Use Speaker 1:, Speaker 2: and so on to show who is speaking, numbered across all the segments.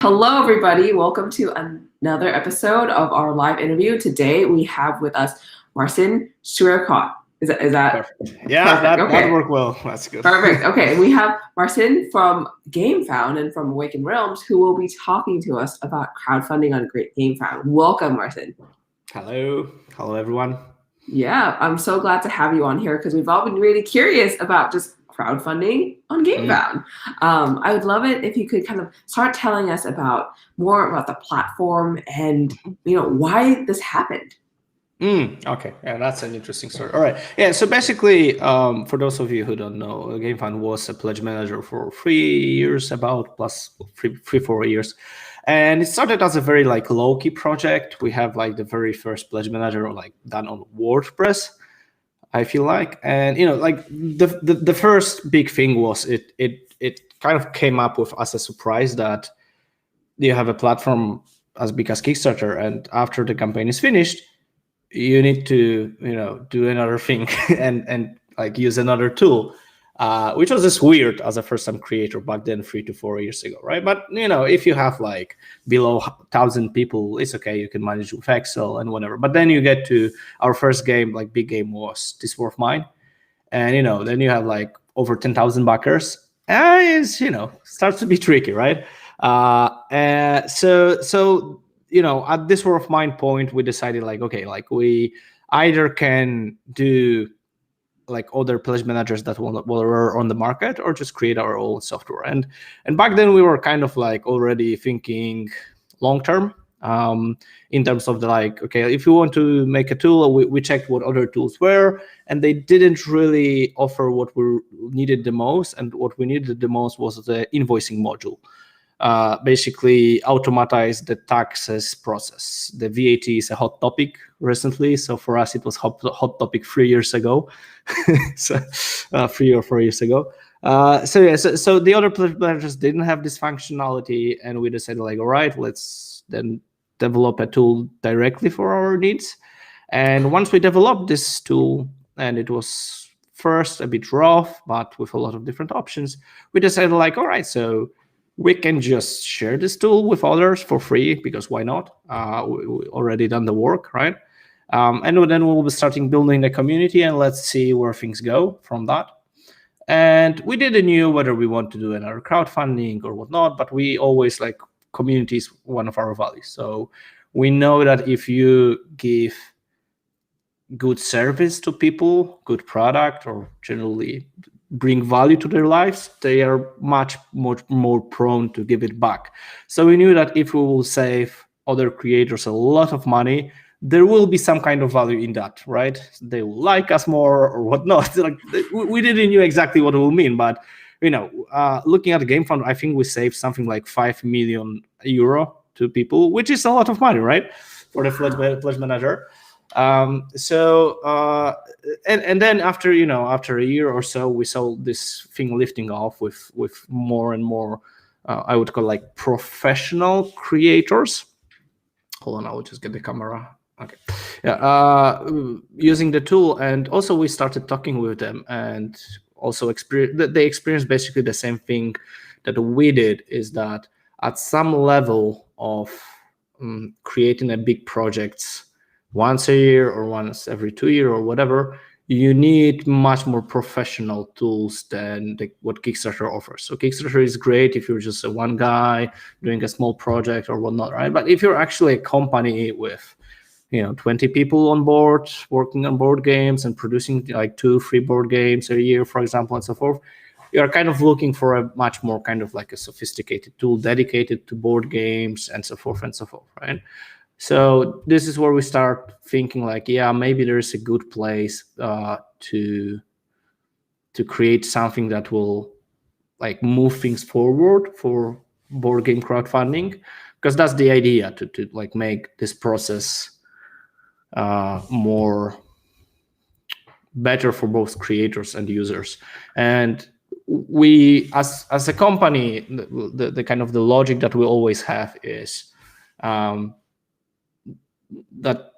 Speaker 1: Hello, everybody. Welcome to another episode of our live interview. Today we have with us Marcin Świerkot. Is that
Speaker 2: perfect? Yeah,
Speaker 1: perfect?
Speaker 2: that worked well. That's good.
Speaker 1: Perfect. Okay, we have Marcin from Gamefound and from Awaken Realms who will be talking to us about crowdfunding on Gamefound. Welcome, Marcin.
Speaker 2: Hello, everyone.
Speaker 1: Yeah, I'm so glad to have you on here because we've all been really curious about just crowdfunding on Gamefound. I would love it if you could kind of start telling us more about the platform and why this happened.
Speaker 2: Okay, yeah, that's an interesting story. All right, yeah. So basically, for those of you who don't know, Gamefound was a pledge manager for 3 years, about plus 4 years, and it started as a very low-key project. We have the very first pledge manager done on WordPress, I feel like, and the first big thing was it kind of came up with as a surprise that you have a platform as big as Kickstarter, and after the campaign is finished, you need to do another thing and use another tool, which was just weird as a first-time creator back then 3 to 4 years ago, right? But if you have below 1,000 people, it's okay, you can manage with Excel and whatever. But then you get to our first game, big game was This War of Mine, and then you have over 10,000 backers, and it's starts to be tricky, right? So at This War of Mine point, we decided we either can do other pledge managers that were on the market, or just create our own software. And back then we were kind of already thinking long term, in terms of okay, if you want to make a tool, we checked what other tools were, and they didn't really offer what we needed the most. And what we needed the most was the invoicing module. Basically automatize the taxes process. The VAT is a hot topic recently, so for us it was hot topic 3 years ago, so 3 or 4 years ago. So the other pledges didn't have this functionality, and we decided all right, let's then develop a tool directly for our needs. And once we developed this tool, and it was first a bit rough, but with a lot of different options, we decided all right, so we can just share this tool with others for free, because why not? We already done the work, right? And then we'll be starting building the community, and let's see where things go from that. And we didn't know whether we want to do another crowdfunding or whatnot, but we always community is one of our values. So we know that if you give good service to people, good product, or generally bring value to their lives, they are much more prone to give it back. So we knew that if we will save other creators a lot of money, there will be some kind of value in that, right? They will like us more or whatnot. We didn't know exactly what it will mean, but looking at the Gamefound, I think we saved something like 5 million euro to people, which is a lot of money, right, for the pledge manager. And then after a year or so, we saw this thing lifting off with more and more, I would call professional creators. Hold on, I will just get the camera. Okay, yeah, using the tool, and also we started talking with them, and also they experienced basically the same thing that we did, is that at some level of creating a big projects once a year or once every 2 years or whatever, you need much more professional tools than what Kickstarter offers. So Kickstarter is great if you're just a one guy doing a small project or whatnot, right? But if you're actually a company with 20 people on board working on board games and producing 2-3 board games a year, for example, and so forth, you're kind of looking for a much more kind of a sophisticated tool dedicated to board games and so forth, right? So this is where we start thinking yeah, maybe there's a good place to create something that will move things forward for board game crowdfunding, because that's the idea, to make this process more better for both creators and users. And we, as a company, the kind of the logic that we always have is that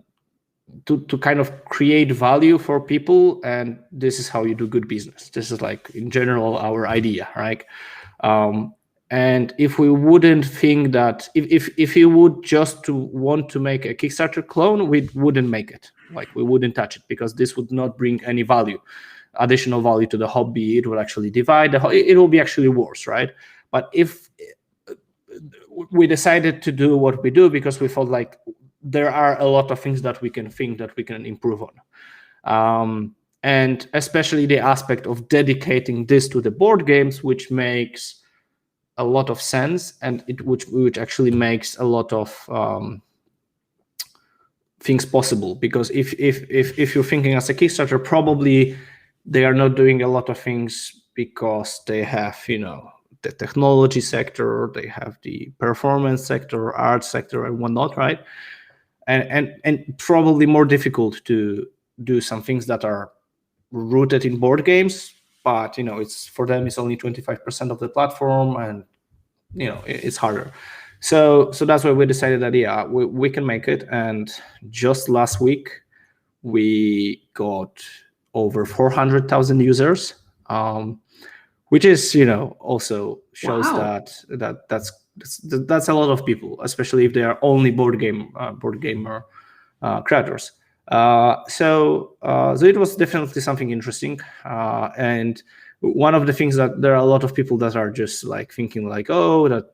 Speaker 2: to kind of create value for people, and this is how you do good business. This is in general our idea, right? And if we wouldn't think that, if you would just to want to make a Kickstarter clone, we wouldn't make it. Like, we wouldn't touch it, because this would not bring any additional value to the hobby. It will actually divide it will be actually worse, right? But if we decided to do what we do, because we felt like there are a lot of things that we can think that we can improve on. And especially the aspect of dedicating this to the board games, which makes a lot of sense, and which actually makes a lot of things possible. Because if you're thinking as a Kickstarter, probably they are not doing a lot of things because they have, the technology sector, they have the performance sector, art sector, and whatnot, right? And probably more difficult to do some things that are rooted in board games, but it's for them, it's only 25% of the platform, and it's harder. So that's why we decided that we can make it. And just last week we got over 400,000 users, which is also shows
Speaker 1: Wow.
Speaker 2: that's a lot of people, especially if they are only board gamer creators. So it was definitely something interesting, and one of the things that there are a lot of people that are just like thinking like, oh, that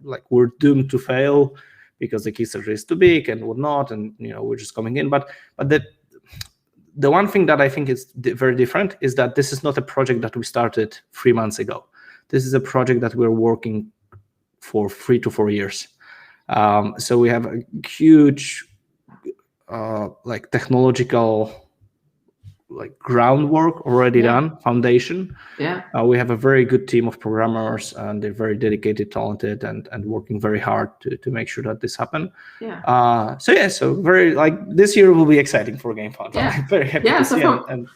Speaker 2: like we're doomed to fail because the Kickstarter is too big and whatnot, and we're just coming in. But the one thing that I think is very different is that this is not a project that we started 3 months ago. This is a project that we're working for 3 to 4 years. So we have a huge like technological like groundwork already done, foundation. We have a very good team of programmers, and they're very dedicated, talented, and working very hard to make sure that this happen. So very like this year will be exciting for Gamefound. I'm very happy to see it.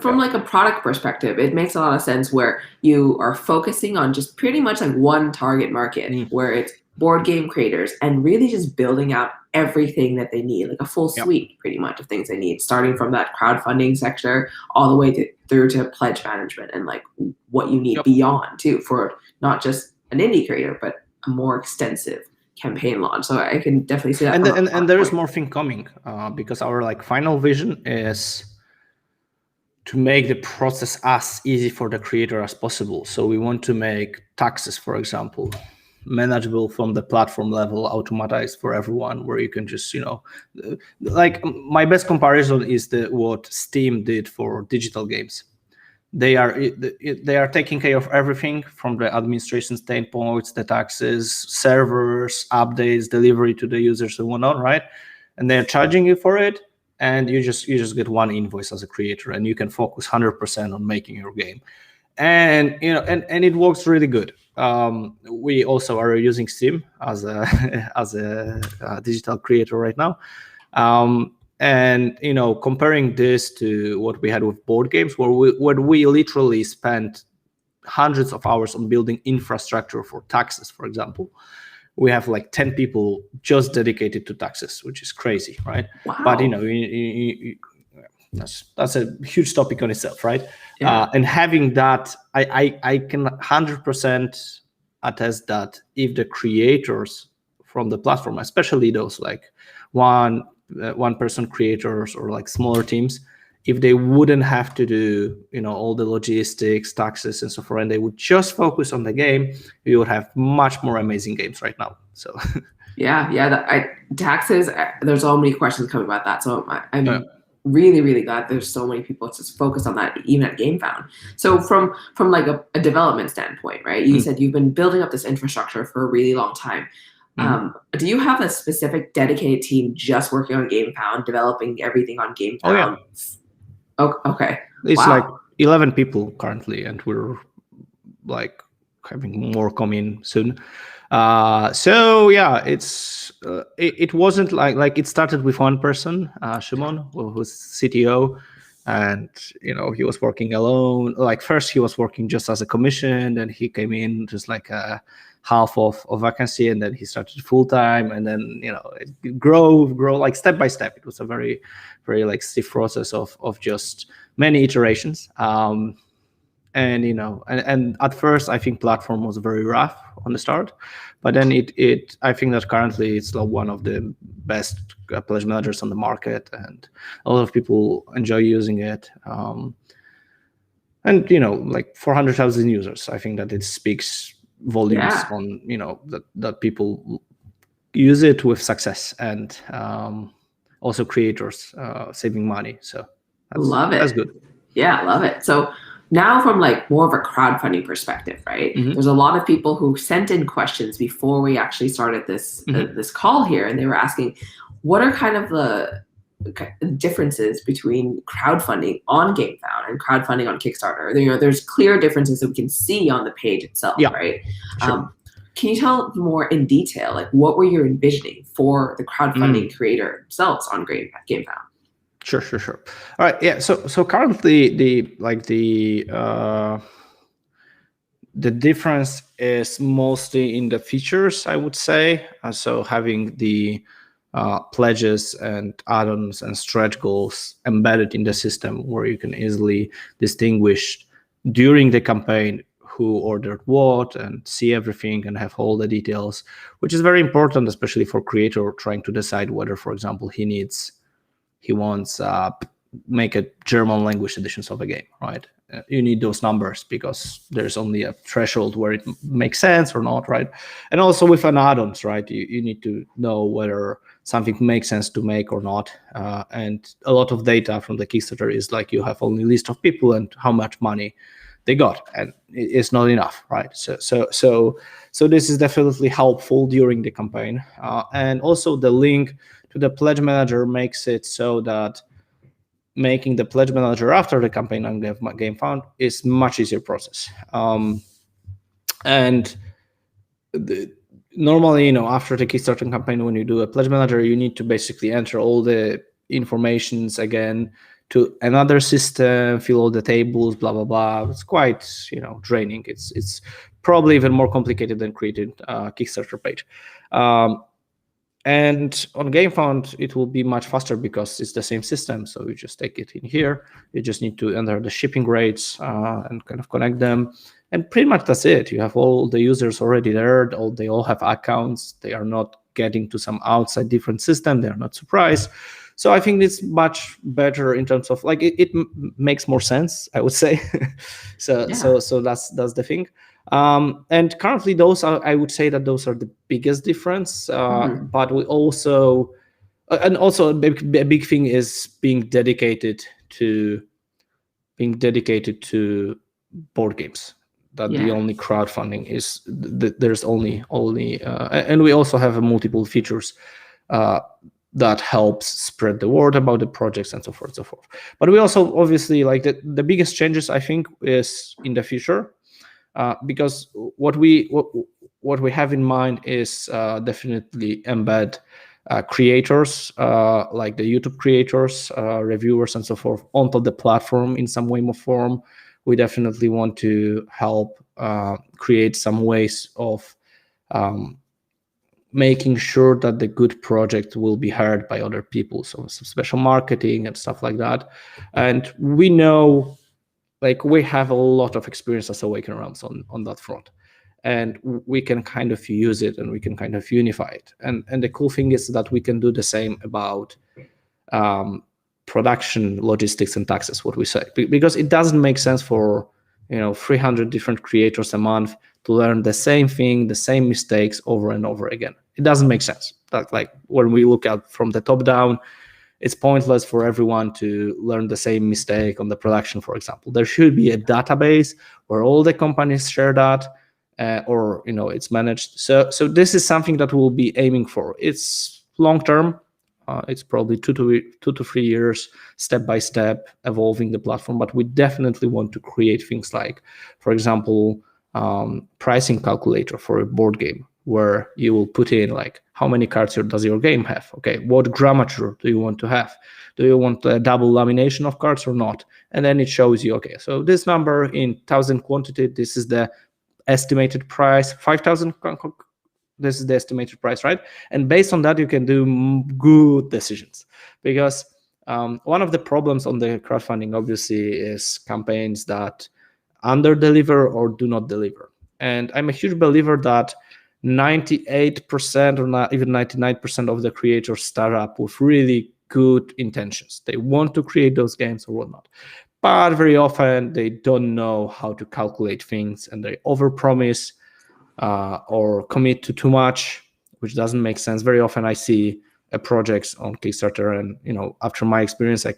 Speaker 1: From like a product perspective, it makes a lot of sense where you are focusing on just pretty much like one target market, where it's board game creators, and really just building out everything that they need, like a full suite pretty much of things they need, starting from that crowdfunding sector all the way through to pledge management, and like what you need beyond too, for not just an indie creator, but a more extensive campaign launch. So I can definitely see that.
Speaker 2: And there is more thing coming, because our like final vision is to make the process as easy for the creator as possible. So we want to make taxes, for example, manageable from the platform level, automatized for everyone, where you can just, like my best comparison is what Steam did for digital games. They are taking care of everything from the administration standpoint, the taxes, servers, updates, delivery to the users and whatnot, right? And they're charging you for it. And you just get one invoice as a creator, and you can focus 100% on making your game, and and it works really good. We also are using Steam as a digital creator right now, and comparing this to what we had with board games, where we literally spent hundreds of hours on building infrastructure for taxes, for example. We have like 10 people just dedicated to taxes, which is crazy, right?
Speaker 1: Wow.
Speaker 2: But that's a huge topic on itself, right? And having that, I can 100% attest that if the creators from the platform, especially those like one person creators or like smaller teams, if they wouldn't have to do all the logistics, taxes, and so forth, and they would just focus on the game, we would have much more amazing games right now. So
Speaker 1: taxes, there's so many questions coming about that. So I'm really, really glad there's so many people just focused on that, even at Gamefound. So from like a development standpoint, right? You said you've been building up this infrastructure for a really long time. Do you have a specific dedicated team just working on Gamefound, developing everything on Gamefound? Okay.
Speaker 2: It's like 11 people currently, and we're like having more coming soon. So yeah, it wasn't like it started with one person, Shimon, who's CTO, and he was working alone. Like first he was working just as a commission, then he came in just like a half of vacancy, and then he started full time, and then it grow like step by step. It was a very, very like stiff process of just many iterations. And and at first I think platform was very rough on the start, but then I think that currently it's like one of the best pledge managers on the market, and a lot of people enjoy using it. And like 400,000 users, I think that it speaks volumes on that people use it with success, and also creators saving money. So
Speaker 1: love it.
Speaker 2: That's good.
Speaker 1: Yeah, love it. So now from like more of a crowdfunding perspective, right? There's a lot of people who sent in questions before we actually started this this call here, and they were asking, what are kind of the differences between crowdfunding on Gamefound and crowdfunding on Kickstarter? There's clear differences that we can see on the page itself, right?
Speaker 2: Sure.
Speaker 1: Can you tell more in detail, like what were you envisioning for the crowdfunding creator themselves on Gamefound?
Speaker 2: Sure. All right. Yeah. So currently the difference is mostly in the features, I would say. So having the pledges and add-ons and stretch goals embedded in the system, where you can easily distinguish during the campaign who ordered what and see everything and have all the details, which is very important, especially for creator trying to decide whether, for example, he wants make a German language editions of a game, right? You need those numbers because there's only a threshold where it makes sense or not, right? And also with an add-ons, right? You need to know whether something makes sense to make or not. And a lot of data from the Kickstarter is like you have only list of people and how much money they got, and it's not enough, right? So this is definitely helpful during the campaign, and also the link to the pledge manager makes it so that making the pledge manager after the campaign on Gamefound is much easier process. And normally, after the Kickstarter campaign, when you do a pledge manager, you need to basically enter all the informations again to another system, fill all the tables, blah blah blah. It's quite draining. It's probably even more complicated than creating a Kickstarter page. And on Gamefound, it will be much faster because it's the same system. So you just take it in here. You just need to enter the shipping rates and kind of connect them. And pretty much that's it. You have all the users already there. They all have accounts. They are not getting to some outside different system. They are not surprised. So I think it's much better in terms of like it makes more sense, I would say. So that's the thing. And currently I would say that those are the biggest difference. But we also, and also a big thing is being dedicated to board games. That the only crowdfunding is there's only and we also have multiple features that helps spread the word about the projects and so forth and so forth. But we also obviously like the biggest changes I think is in the future. Because what we have in mind is definitely embed creators like the YouTube creators, reviewers, and so forth onto the platform in some way or form. We definitely want to help create some ways of making sure that the good project will be heard by other people. So some special marketing and stuff like that. And we know, like, we have a lot of experience as Awaken Realms on that front, and we can kind of use it and we can kind of unify it. And the cool thing is that we can do the same about production, logistics, and taxes, what we say, because it doesn't make sense for 300 different creators a month to learn the same thing, the same mistakes over and over again. It doesn't make sense. Like when we look at from the top down, it's pointless for everyone to learn the same mistake on the production, for example. There should be a database where all the companies share that, or it's managed. So this is something that we'll be aiming for. It's long term. It's probably 2 to 3 years, step by step, evolving the platform. But we definitely want to create things like, for example, pricing calculator for a board game, where you will put in like how many cards does your game have? Okay, what grammature do you want to have? Do you want a double lamination of cards or not? And then it shows you, okay, so this number in 1,000 quantity, this is the estimated price, 5,000. This is the estimated price, right? And based on that, you can do good decisions. Because one of the problems on the crowdfunding, obviously, is campaigns that under deliver or do not deliver. And I'm a huge believer that 98% or not even 99% of the creators start up with really good intentions. They want to create those games or whatnot, but very often they don't know how to calculate things, and they overpromise or commit to too much, which doesn't make sense. Very often I see projects on Kickstarter, and after my experience, I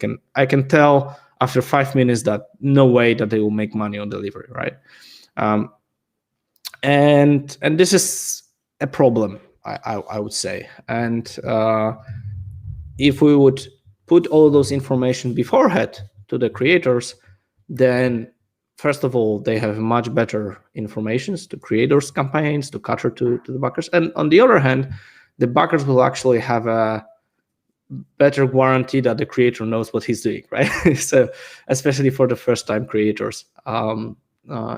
Speaker 2: can tell after 5 minutes that no way that they will make money on delivery, right? And this is a problem, I would say. And if we would put all those information beforehand to the creators, then first of all, they have much better information to create those campaigns, to cater to the backers. And on the other hand, the backers will actually have a better guarantee that the creator knows what he's doing, right? So especially for the first-time creators,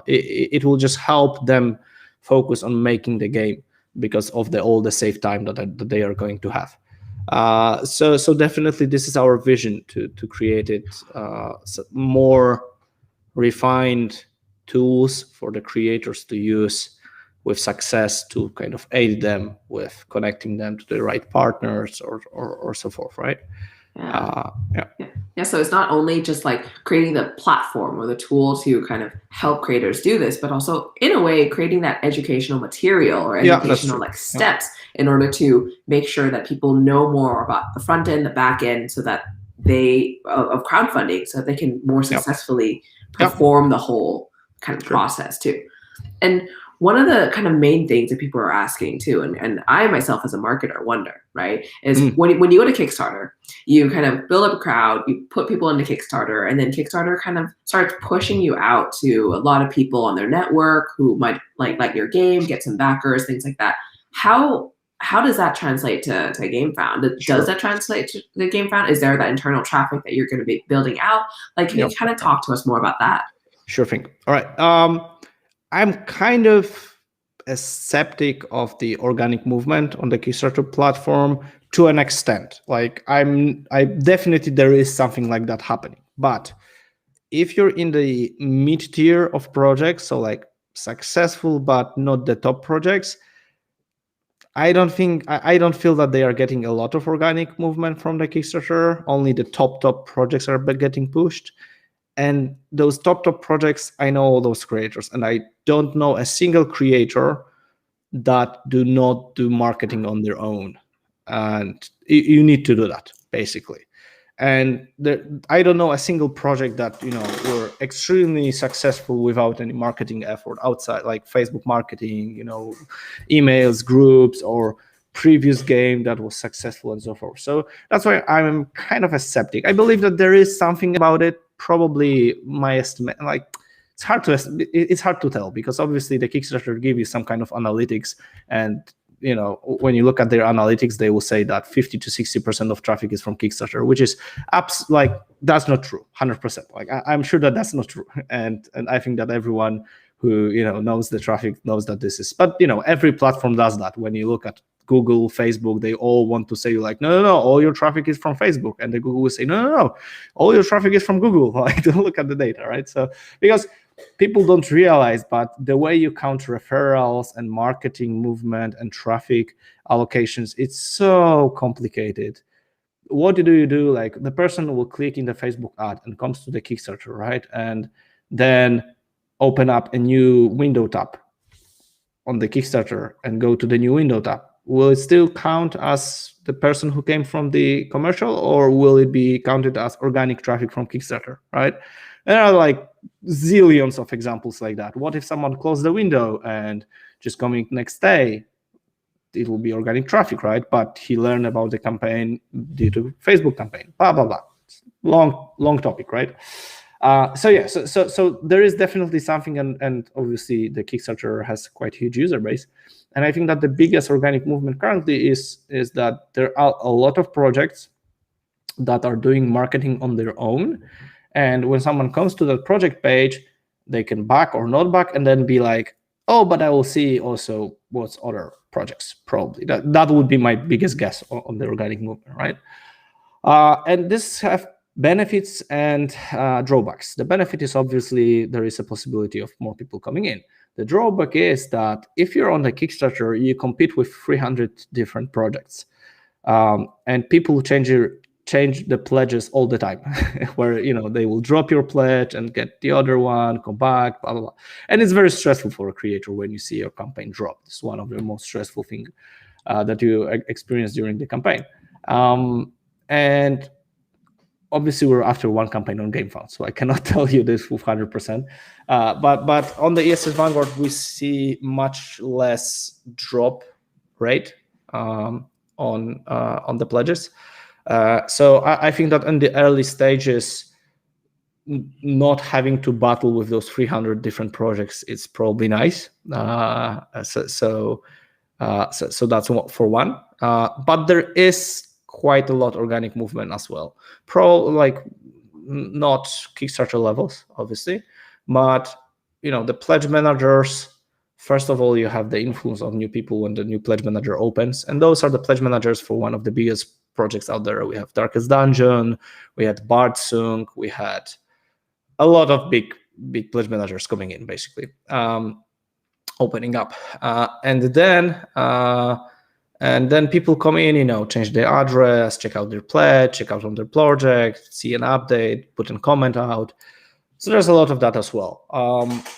Speaker 2: it will just help them focus on making the game because of all the save time that they are going to have. So definitely this is our vision to create it more refined tools for the creators to use with success to kind of aid them with connecting them to the right partners or so forth, right?
Speaker 1: Yeah. So it's not only just like creating the platform or the tool to kind of help creators do this, but also in a way creating that educational material or educational steps in order to make sure that people know more about the front end, the back end, so that of crowdfunding, so that they can more successfully perform the whole kind of process too. And one of the kind of main things that people are asking too, and I myself as a marketer wonder, right, is when you go to Kickstarter, you kind of build up a crowd, you put people into Kickstarter, and then Kickstarter kind of starts pushing you out to a lot of people on their network who might like your game, get some backers, things like that. How does that translate to Gamefound? Does that translate to the Gamefound? Is there that internal traffic that you're going to be building out? Like, can you kind of talk to us more about that?
Speaker 2: Sure thing. All right. I'm kind of a skeptic of the organic movement on the Kickstarter platform to an extent. Like I definitely there is something like that happening. But if you're in the mid tier of projects, so like successful but not the top projects, I don't feel that they are getting a lot of organic movement from the Kickstarter. Only the top projects are getting pushed. And those top projects, I know all those creators, and I don't know a single creator that do not do marketing on their own. And you need to do that, basically. And I don't know a single project that were extremely successful without any marketing effort outside, like Facebook marketing, emails, groups, or previous game that was successful and so forth. So that's why I'm kind of a skeptic. I believe that there is something about it. Probably my estimate, like it's hard to tell, because obviously the Kickstarter give you some kind of analytics, and when you look at their analytics, they will say that 50 to 60% of traffic is from Kickstarter, which is that's not true 100%. Like I'm sure that that's not true, and I think that everyone who knows the traffic knows that this is, but every platform does that. When you look at Google, Facebook, they all want to say no, all your traffic is from Facebook, and the Google will say no, all your traffic is from Google. Like, don't look at the data, right? So because people don't realize, but the way you count referrals and marketing movement and traffic allocations, it's so complicated. What do you do? Like the person will click in the Facebook ad and comes to the Kickstarter, right? And then open up a new window tab on the Kickstarter and go to the new window tab. Will it still count as the person who came from the commercial, or will it be counted as organic traffic from Kickstarter, right? There are like zillions of examples like that. What if someone closed the window and just coming next day, it will be organic traffic, right? But he learned about the campaign due to Facebook campaign, blah, blah, blah. Long topic, right? So there is definitely something, and obviously the Kickstarter has quite huge user base. And I think that the biggest organic movement currently is that there are a lot of projects that are doing marketing on their own. And when someone comes to the project page, they can back or not back, and then be like, oh, but I will see also what's other projects, probably. That would be my biggest guess on the organic movement, right? And this have benefits and drawbacks. The benefit is obviously there is a possibility of more people coming in. The drawback is that if you're on the Kickstarter, you compete with 300 different projects, and people change the pledges all the time, where they will drop your pledge and get the other one, come back, blah blah blah, and it's very stressful for a creator when you see your campaign drop. It's one of the most stressful things that you experience during the campaign, and obviously, we're after one campaign on Gamefound, so I cannot tell you this with 100%. But on the ESS Vanguard, we see much less drop rate on the pledges. So I think that in the early stages, not having to battle with those 300 different projects is probably nice. So that's for one. But there is quite a lot organic movement as well. Not Kickstarter levels, obviously, but the pledge managers. First of all, you have the influence of new people when the new pledge manager opens, and those are the pledge managers for one of the biggest projects out there. We have Darkest Dungeon, we had Bardsung, we had a lot of big pledge managers coming in, basically, opening up, and then people come in, change their address, check out their pledge, check out on their project, see an update, put a comment out. So there's a lot of that as well.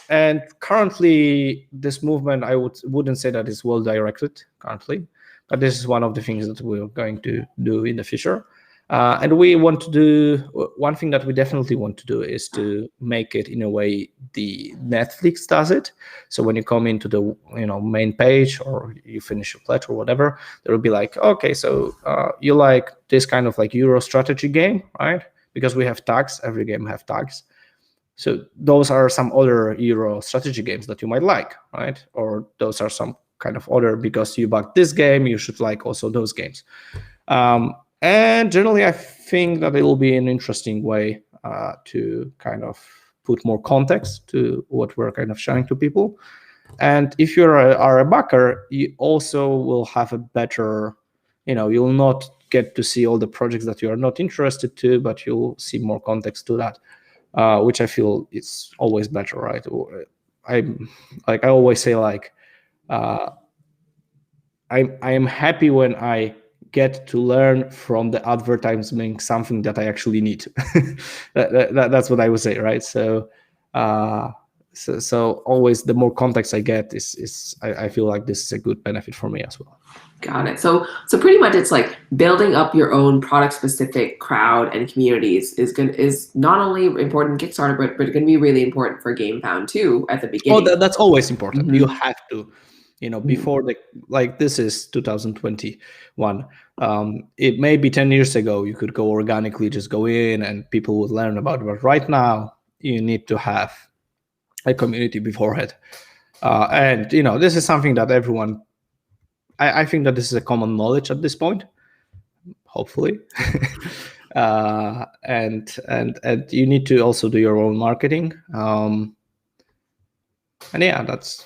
Speaker 2: And currently, this movement, I wouldn't say that it's well directed currently, but this is one of the things that we're going to do in the future. And we want to do one thing that we definitely want to do is to make it in a way the Netflix does it. So when you come into the main page or you finish your pledge or whatever, there will be like, okay, so you like this kind of like Euro strategy game, right? Because we have tags. Every game have tags. So those are some other Euro strategy games that you might like, right? Or those are some kind of other, because you bought this game, you should like also those games. And generally, I think that it will be an interesting way to kind of put more context to what we're kind of showing to people. And if you are a backer, you also will have a better, you'll not get to see all the projects that you are not interested to, but you'll see more context to that, which I feel is always better, right? I always say, like, I am happy when I get to learn from the advertisement something that I actually need. That's what I would say, right? So always the more context I get is I feel like this is a good benefit for me as well.
Speaker 1: Got it. So pretty much it's like building up your own product specific crowd and communities is not only important in Kickstarter, but going to be really important for Gamefound too at the beginning.
Speaker 2: Oh, that's always important.
Speaker 1: Mm-hmm.
Speaker 2: You have to. Before this is 2021. It may be 10 years ago, you could go organically, just go in and people would learn about it. But right now, you need to have a community beforehand. And, this is something that everyone, I think that this is a common knowledge at this point, hopefully. And you need to also do your own marketing. And yeah, that's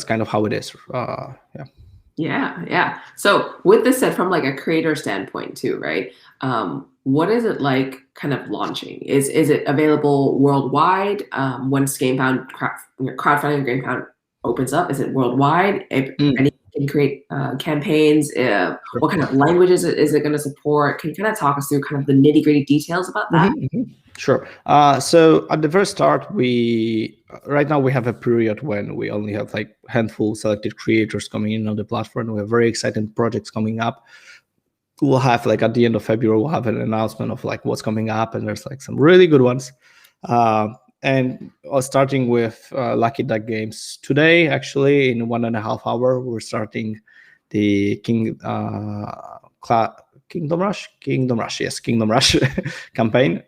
Speaker 2: kind of how it is.
Speaker 1: Yeah. So with this said, from like a creator standpoint too, right? What is it like kind of launching? Is it available worldwide? Once Gamefound crowdfunding Gamefound opens up, is it worldwide? Anyone can create campaigns. What kind of languages is it going to support? Can you kind of talk us through kind of the nitty gritty details about that?
Speaker 2: Mm-hmm. Sure. So at the very start, right now we have a period when we only have like handful selected creators coming in on the platform. We have very exciting projects coming up. We'll have like at the end of February, we'll have an announcement of like what's coming up, and there's like some really good ones. And starting with Lucky Duck Games today, actually in 1.5 hours, we're starting the Kingdom Rush campaign,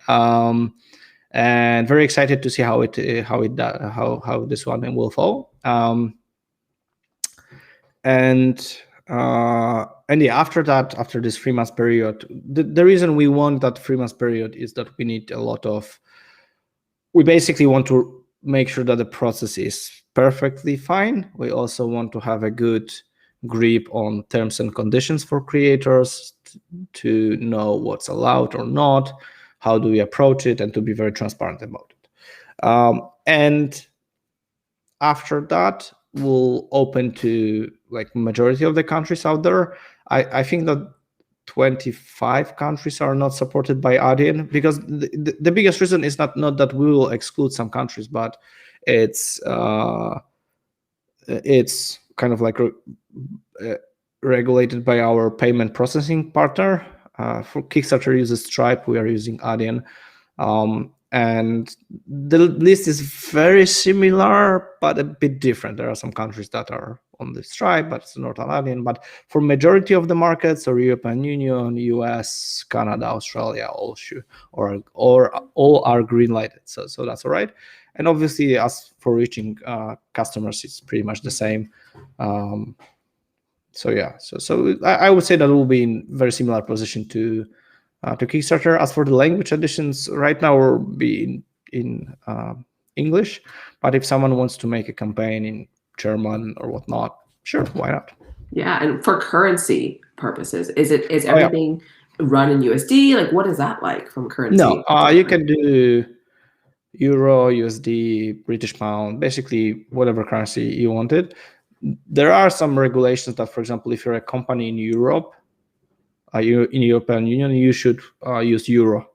Speaker 2: and very excited to see how this one will fall. And yeah, after this 3 months period, the reason we want that 3 months period is that we need we basically want to make sure that the process is perfectly fine. We also want to have a good grip on terms and conditions for creators to know what's allowed or not, how do we approach it, and to be very transparent about it. And after that, we'll open to like majority of the countries out there. I think that 25 countries are not supported by Adyen, because the biggest reason is not that we will exclude some countries, but it's kind of like regulated by our payment processing partner. For Kickstarter uses Stripe, we are using Adyen. And the list is very similar, but a bit different. There are some countries that are on the Stripe, but it's not on Adyen. But for majority of the markets, or European Union, US, Canada, Australia, all are green lighted. So that's all right. And obviously, as for reaching customers, it's pretty much the same. So yeah, so I would say that we'll be in very similar position to Kickstarter. As for the language additions, right now we'll be in English, but if someone wants to make a campaign in German or whatnot, sure, why not?
Speaker 1: Yeah, and for currency purposes, is everything run in USD? Like, what is that like from currency?
Speaker 2: No, you can do Euro, USD, British pound, basically whatever currency you wanted. There are some regulations that, for example, if you're a company in Europe, you in European Union, you should use Euro.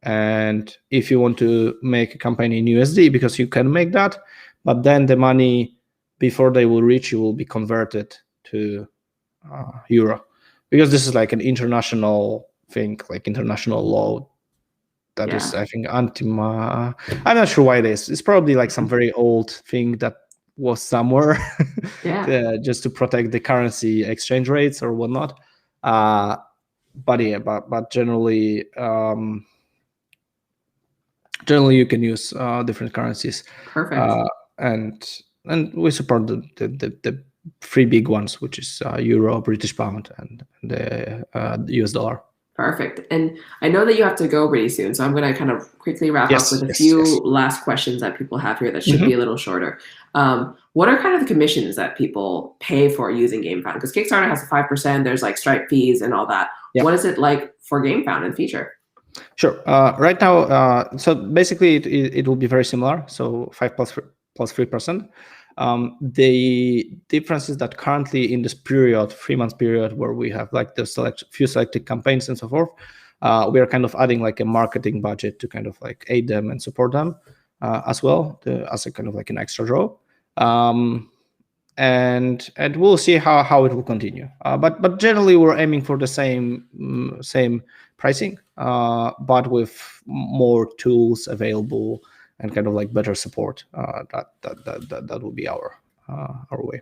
Speaker 2: And if you want to make a campaign in USD, because you can make that, but then the money before they will reach you will be converted to Euro, because this is like an international thing, like international law. That is, I think, I'm not sure why it is. It's probably like some very old thing that was somewhere just to protect the currency exchange rates or whatnot. But generally, you can use different currencies.
Speaker 1: Perfect.
Speaker 2: And we support the three big ones, which is Euro, British pound, and the US dollar.
Speaker 1: Perfect. And I know that you have to go pretty soon, so I'm going to kind of quickly wrap up with a few last questions that people have here that should be a little shorter. What are kind of the commissions that people pay for using Gamefound? Because Kickstarter has a 5%, there's like Stripe fees and all that. Yeah. What is it like for Gamefound in the future?
Speaker 2: Sure. Right now, so basically it will be very similar. So 5 plus 3%. The difference is that currently in this period, 3-month period, where we have like the few selected campaigns and so forth, we are kind of adding like a marketing budget to kind of like aid them and support them as well, as a kind of like an extra draw. And we'll see how it will continue. But generally, we're aiming for the same pricing, but with more tools available and kind of like better support. That will be our way.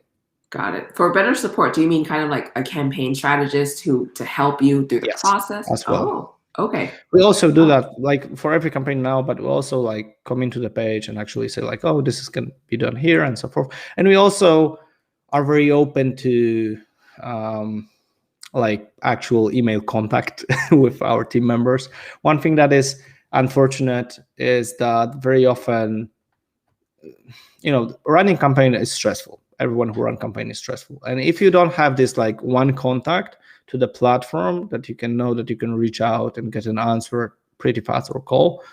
Speaker 1: Got it. For better support, do you mean kind of like a campaign strategist to help you through the process
Speaker 2: as well?
Speaker 1: Oh, okay.
Speaker 2: We also do that like for every campaign now, but we also like come into the page and actually say like, oh, this is going to be done here and so forth. And we also are very open to like actual email contact with our team members. One thing that is unfortunate is that very often, running campaign is stressful. Everyone who runs campaign is stressful. And if you don't have this like one contact to the platform that you can know that you can reach out and get an answer pretty fast or call,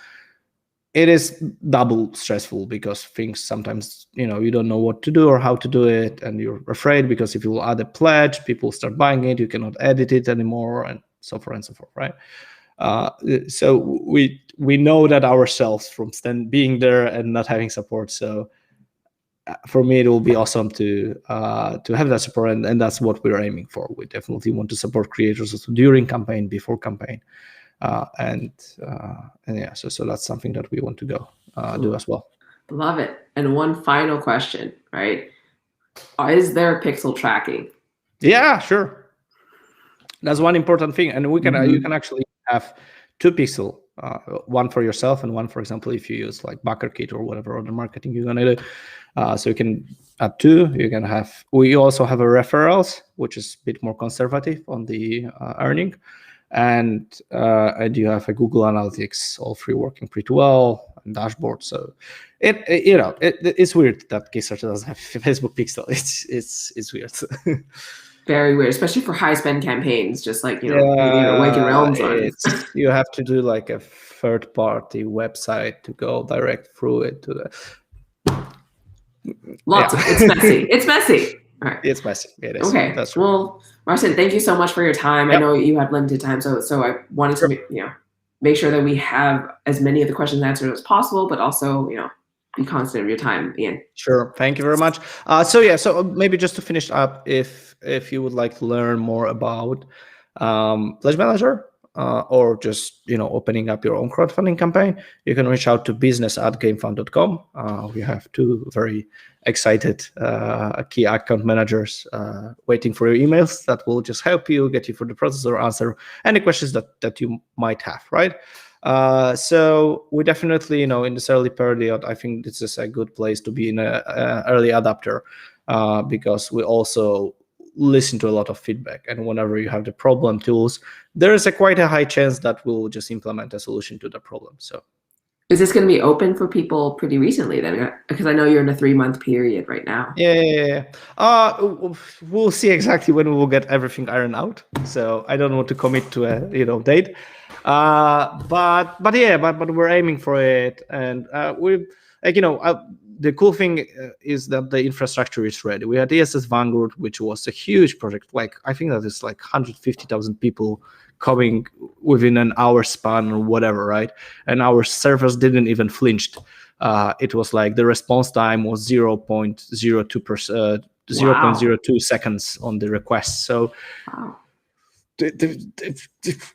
Speaker 2: it is double stressful, because things sometimes, you don't know what to do or how to do it. And you're afraid because if you add a pledge, people start buying it, you cannot edit it anymore, and so forth and so forth, right? So we know that ourselves from being there and not having support. So for me, it will be awesome to have that support, and that's what we're aiming for. We definitely want to support creators also during campaign, before campaign, and yeah. So that's something that we want to do as well.
Speaker 1: Love it. And one final question, right? Is there pixel tracking?
Speaker 2: Yeah, sure. That's one important thing, and we can you can actually have 2 pixel, one for yourself and one, for example, if you use like BackerKit or whatever other marketing you're gonna do. So you can add 2. You can have. We also have a referrals, which is a bit more conservative on the earning, and you have a Google Analytics, all 3 working pretty well, and dashboard. So it's weird that Kickstarter doesn't have Facebook pixel. It's weird.
Speaker 1: Very weird, especially for high spend campaigns, just like, you know, maybe an Awaken Realms one.
Speaker 2: You have to do like a third party website to go direct through it to the
Speaker 1: It's messy. It's messy. All right.
Speaker 2: It's messy. It is.
Speaker 1: Okay.
Speaker 2: That's true.
Speaker 1: Well, Marcin, thank you so much for your time.
Speaker 2: Yep.
Speaker 1: I know you have limited time, so I wanted to make sure that we have as many of the questions answered as possible, but also, be constant of your time, Ian.
Speaker 2: Sure. Thank you very much. So maybe just to finish up, if you would like to learn more about Pledge Manager, or just opening up your own crowdfunding campaign, you can reach out to business@gamefound.com. We have two very excited key account managers waiting for your emails that will just help you, get you through the process, or answer any questions that you might have, right? So we definitely, in this early period, I think this is a good place to be in an early adapter, because we also listen to a lot of feedback, and whenever you have the problem tools, there is quite a high chance that we'll just implement a solution to the problem. So
Speaker 1: is this going to be open for people pretty recently then? Because I know you're in a 3-month period right now.
Speaker 2: Yeah. We'll see exactly when we will get everything ironed out. So I don't want to commit to a date. But we're aiming for it, and the cool thing is that the infrastructure is ready. We had ESS Vanguard, which was a huge project. Like, I think that is like 150,000 people coming within an hour span or whatever, right? And our servers didn't even flinched. It was like the response time was 0.02 seconds on the request. So
Speaker 1: wow.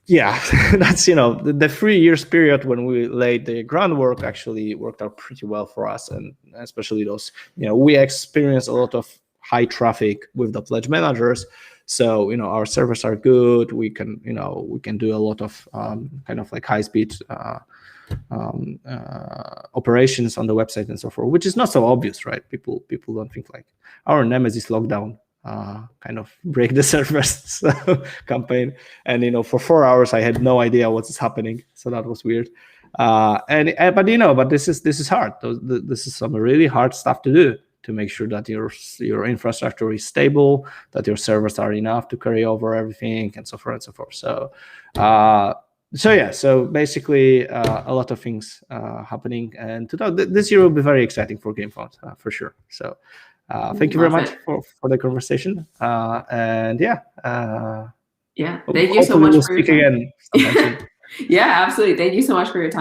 Speaker 2: Yeah, that's the 3 years period when we laid the groundwork actually worked out pretty well for us, and especially those we experienced a lot of high traffic with the pledge managers, so our servers are good. We can do a lot of kind of like high speed operations on the website and so forth, which is not so obvious, right? People don't think like our Nemesis lockdown kind of break the servers campaign, and for 4 hours I had no idea what is happening, so that was weird. But this is hard. This is some really hard stuff to do, to make sure that your infrastructure is stable, that your servers are enough to carry over everything, and so forth and so forth. So basically a lot of things happening, and this year will be very exciting for Gamefound for sure. So thank you very much for the conversation. Thank you so much.
Speaker 1: We'll
Speaker 2: speak again.
Speaker 1: Yeah, absolutely. Thank you so much for your time.